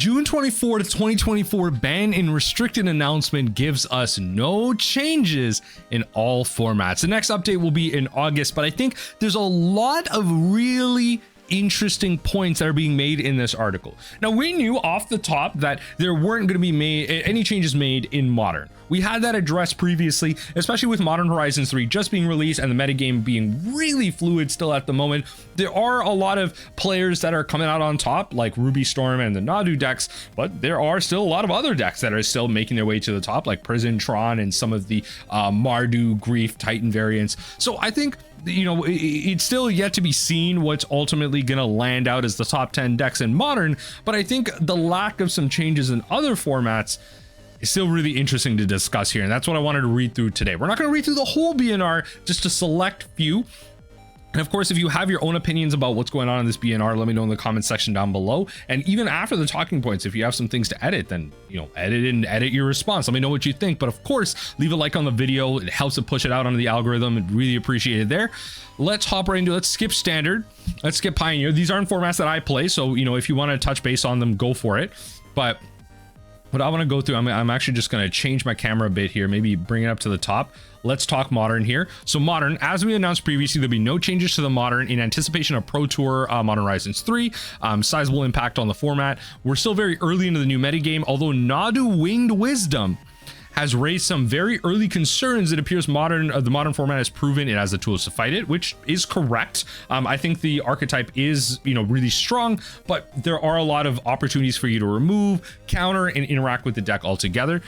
June 24th, 2024 ban and restricted announcement gives us no changes in all formats. The next update will be in August, but I think there's a lot of really interesting points that are being made in this article. Now, we knew off the top that there weren't going to be any changes made in Modern. We had that addressed previously, especially with Modern Horizons 3 just being released and the metagame being really fluid still at the moment. There are a lot of players that are coming out on top, like Ruby Storm and the Nadu decks, but there are still a lot of other decks that are still making their way to the top, like Prison Tron and some of the Mardu, Grief, Titan variants. So I think, you know, it's still yet to be seen what's ultimately going to land out as the top 10 decks in Modern, but I think the lack of some changes in other formats is still really interesting to discuss here, and that's what I wanted to read through today. We're not going to read through the whole BNR, just a select few. And of course, if you have your own opinions about what's going on in this BNR, let me know in the comment section down below. And even after the talking points, if you have some things to edit, then, you know, edit your response. Let me know what you think. But of course, leave a like on the video. It helps to push it out onto the algorithm. I'd really appreciate it there. Let's hop right into it. Let's skip Standard. Let's skip Pioneer. These aren't formats that I play, so, you know, if you want to touch base on them, go for it. But what I want to go through, I'm actually just going to change my camera a bit here, maybe bring it up to the top. Let's talk Modern here. So Modern, as we announced previously, there'll be no changes to the Modern in anticipation of Pro Tour Modern Horizons 3. Sizable impact on the format. We're still very early into the new metagame, although Nadu Winged Wisdom has raised some very early concerns. It appears the modern format has proven it has the tools to fight it, which is correct. I think the archetype is, you know, really strong, but there are a lot of opportunities for you to remove, counter, and interact with the deck altogether.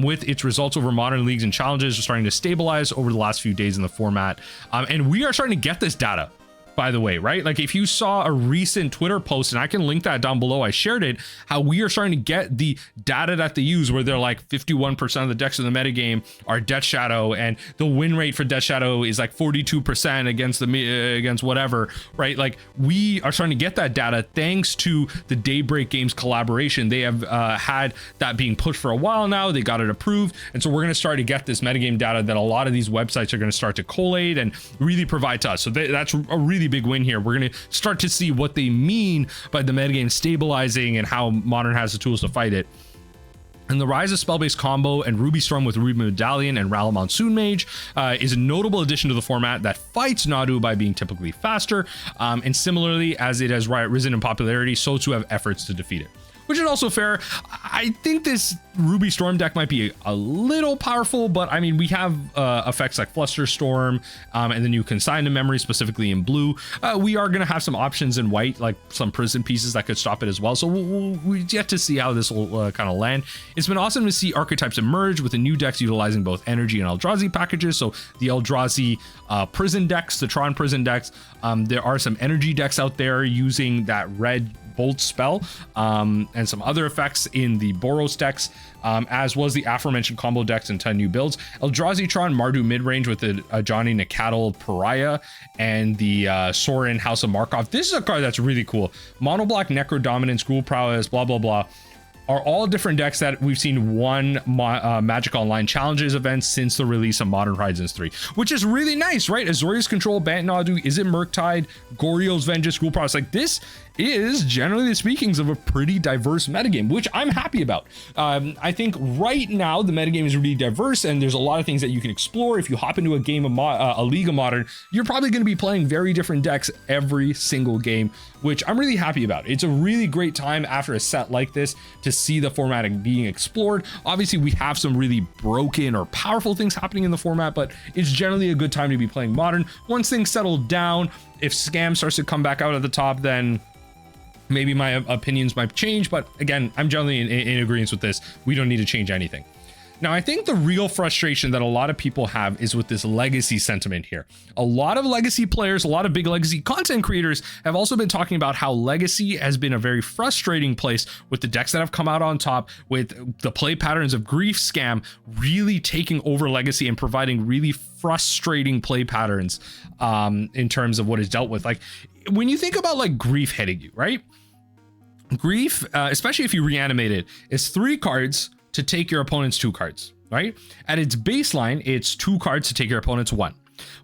With its results over Modern leagues and challenges are starting to stabilize over the last few days in the format, and we are starting to get this data, by the way, right? Like, if you saw a recent Twitter post, and I can link that down below, I shared it, how we are starting to get the data that they use, where they're like 51% of the decks in the metagame are Death Shadow, and the win rate for Death Shadow is like 42% against whatever, right? Like, we are starting to get that data thanks to the Daybreak Games collaboration. They have had that being pushed for a while now. They got it approved, and so we're going to start to get this metagame data that a lot of these websites are going to start to collate and really provide to us. So that's a really big win here. We're going to start to see what they mean by the metagame stabilizing and how Modern has the tools to fight it. And the rise of spell-based combo and Ruby Storm with Ruby Medallion and Rala Monsoon Mage is a notable addition to the format that fights Nadu by being typically faster. And similarly, as it has risen in popularity, so too have efforts to defeat it, which is also fair. I think this Ruby Storm deck might be a little powerful, but I mean, we have effects like Fluster Storm, and then you can sign the memory specifically in blue. We are going to have some options in white, like some prison pieces that could stop it as well. So we'll yet to see how this will kind of land. It's been awesome to see archetypes emerge with the new decks utilizing both energy and Eldrazi packages. So the Eldrazi prison decks, the Tron prison decks. There are some energy decks out there using that red Bolt spell, and some other effects in the Boros decks, as was the aforementioned combo decks and 10 new builds. Eldrazi Tron Mardu midrange with the Johnny Nikatl Pariah and the Sorin House of Markov. This is a card that's really cool. Mono black Necro Dominance, Ghoul Prowess, blah blah blah, are all different decks that we've seen won Magic Online Challenges events since the release of Modern Horizons 3, which is really nice, right? Azorius Control, Bant Nadu, Is It Murktide, Goryo's Vengeance, Ghoul Prowess. Like, this is, generally speaking, of a pretty diverse metagame, which I'm happy about. I think right now the metagame is really diverse, and there's a lot of things that you can explore. If you hop into a game of a League of Modern, you're probably going to be playing very different decks every single game, which I'm really happy about. It's a really great time after a set like this to see the format being explored. Obviously, we have some really broken or powerful things happening in the format, but it's generally a good time to be playing Modern. Once things settle down, if Scam starts to come back out at the top, then maybe my opinions might change, but again, I'm generally in agreement with this. We don't need to change anything. Now, I think the real frustration that a lot of people have is with this legacy sentiment here. A lot of legacy players, a lot of big legacy content creators have also been talking about how legacy has been a very frustrating place with the decks that have come out on top, with the play patterns of Grief, Scam really taking over legacy and providing really frustrating play patterns in terms of what is dealt with. Like, when you think about like Grief hitting you, right? Grief, especially if you reanimate it, is 3 cards to take your opponent's 2 cards, right? At its baseline, it's 2 cards to take your opponent's 1.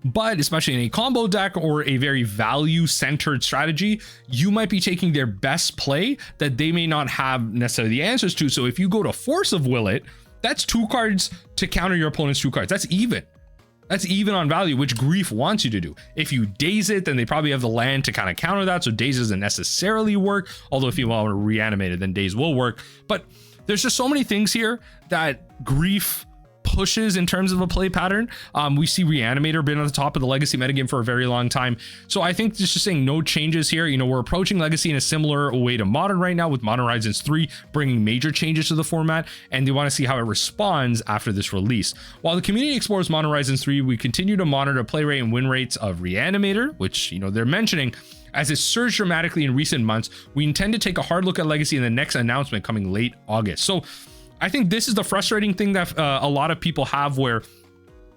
But especially in a combo deck or a very value centered strategy, you might be taking their best play that they may not have necessarily the answers to. So if you go to Force of Will It, that's 2 cards to counter your opponent's 2 cards. That's even on value, which Grief wants you to do. If you Daze it, then they probably have the land to kind of counter that, so Daze doesn't necessarily work. Although if you want to reanimate it, then Daze will work. But there's just so many things here that Grief pushes in terms of a play pattern. We see Reanimator been at the top of the Legacy metagame for a very long time. So I think just saying no changes here. You know, we're approaching Legacy in a similar way to Modern right now, with Modern Horizons 3 bringing major changes to the format, and they want to see how it responds after this release. While the community explores Modern Horizons 3, we continue to monitor play rate and win rates of Reanimator, which, you know, they're mentioning. As it surged dramatically in recent months, we intend to take a hard look at Legacy in the next announcement coming late August. So I think this is the frustrating thing that a lot of people have, where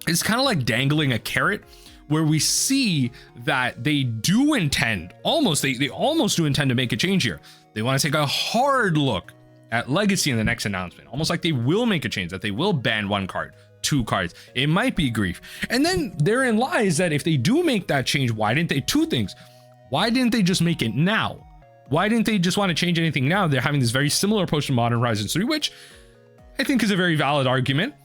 it's kind of like dangling a carrot, where we see that they do intend, they almost do intend to make a change here. They want to take a hard look at Legacy in the next announcement, almost like they will make a change, that they will ban 1 card, 2 cards. It might be Grief. And then therein lies that if they do make that change, why didn't they? 2 things. Why didn't they just make it now? Why didn't they just want to change anything now? They're having this very similar approach to Modern Horizons 3, which I think is a very valid argument.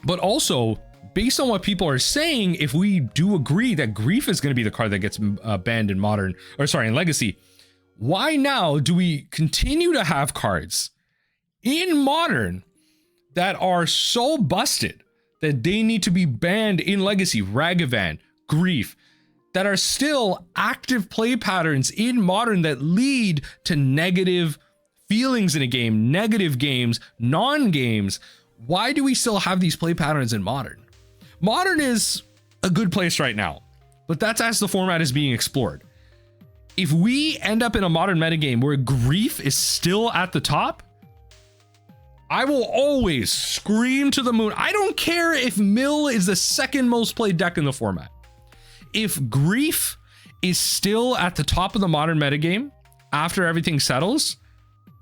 But also, based on what people are saying, if we do agree that Grief is going to be the card that gets banned in in Legacy, why now do we continue to have cards in Modern that are so busted that they need to be banned in Legacy? Ragavan, Grief, that are still active play patterns in Modern that lead to negative feelings in a game, negative games, non-games. Why do we still have these play patterns in Modern? Modern is a good place right now, but that's as the format is being explored. If we end up in a Modern metagame where Grief is still at the top, I will always scream to the moon. I don't care if Mill is the 2nd most played deck in the format. If Grief is still at the top of the Modern metagame after everything settles,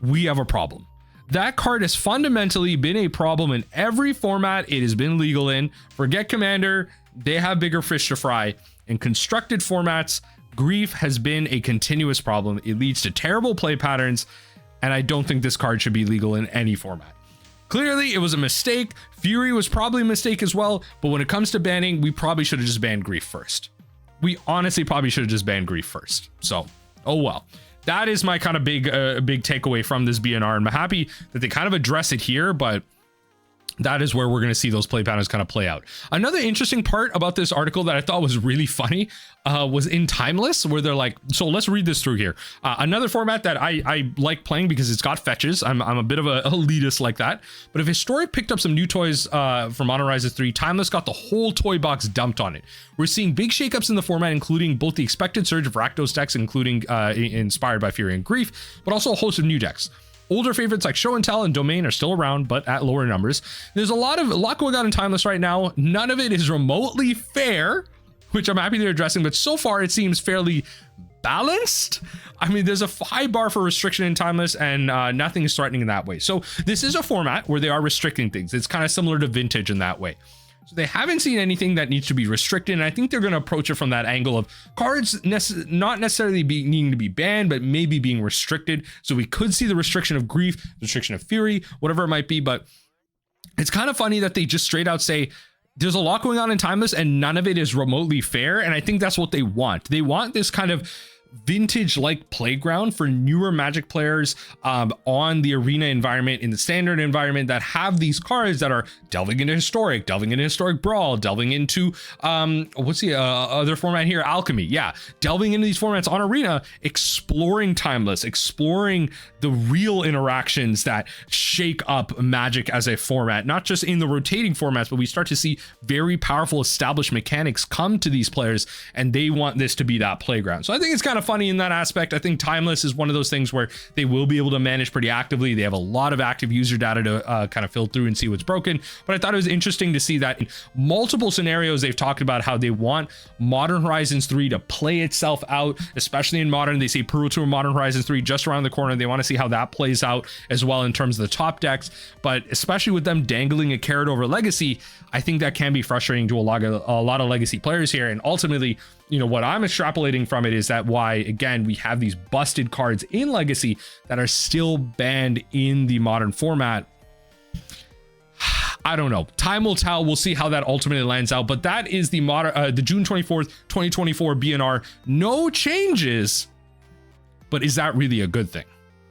we have a problem. That card has fundamentally been a problem in every format it has been legal in. Forget Commander, they have bigger fish to fry. In constructed formats, Grief has been a continuous problem. It leads to terrible play patterns, and I don't think this card should be legal in any format. Clearly, it was a mistake. Fury was probably a mistake as well, but when it comes to banning, we probably should have just banned Grief first. We honestly probably should have just banned Grief first. So, oh well. That is my kind of big takeaway from this BNR, and I'm happy that they kind of address it here, but that is where we're going to see those play patterns kind of play out. Another interesting part about this article that I thought was really funny was in Timeless, where they're like, so let's read this through here. Another format that I like playing because it's got fetches. I'm a bit of a elitist like that. But if Historic picked up some new toys from Modern Horizons 3, Timeless got the whole toy box dumped on it. We're seeing big shakeups in the format, including both the expected surge of Rakdos decks, including inspired by Fury and Grief, but also a host of new decks. Older favorites like Show and Tell and Domain are still around, but at lower numbers. There's a lot going on in Timeless right now. None of it is remotely fair, which I'm happy they're addressing, but so far it seems fairly balanced. I mean, there's a high bar for restriction in Timeless, and nothing is threatening in that way. So this is a format where they are restricting things. It's kind of similar to Vintage in that way. So they haven't seen anything that needs to be restricted, and I think they're going to approach it from that angle of cards not necessarily needing to be banned, but maybe being restricted. So we could see the restriction of Grief, restriction of Fury, whatever it might be. But it's kind of funny that they just straight out say there's a lot going on in Timeless and none of it is remotely fair. And I think that's what they want. They want this kind of Vintage-like playground for newer Magic players on the arena environment, in the standard environment, that have these cards that are delving into Historic Brawl, delving into what's the other format here, Alchemy. Yeah, delving into these formats on arena, exploring Timeless, exploring the real interactions that shake up Magic as a format, not just in the rotating formats, but we start to see very powerful established mechanics come to these players, and they want this to be that playground. So I think it's kind of of funny in that aspect. I think Timeless is one of those things where they will be able to manage pretty actively. They have a lot of active user data to kind of fill through and see what's broken. But I thought it was interesting to see that in multiple scenarios, they've talked about how they want Modern Horizons 3 to play itself out, especially in Modern. They say Pro Tour Modern Horizons 3 just around the corner. They want to see how that plays out as well in terms of the top decks. But especially with them dangling a carrot over Legacy, I think that can be frustrating to a lot of Legacy players here. And ultimately, you know, what I'm extrapolating from it is that why, again, we have these busted cards in Legacy that are still banned in the Modern format. I don't know. Time will tell. We'll see how that ultimately lands out. But that is the June 24th, 2024 BNR. No changes. But is that really a good thing?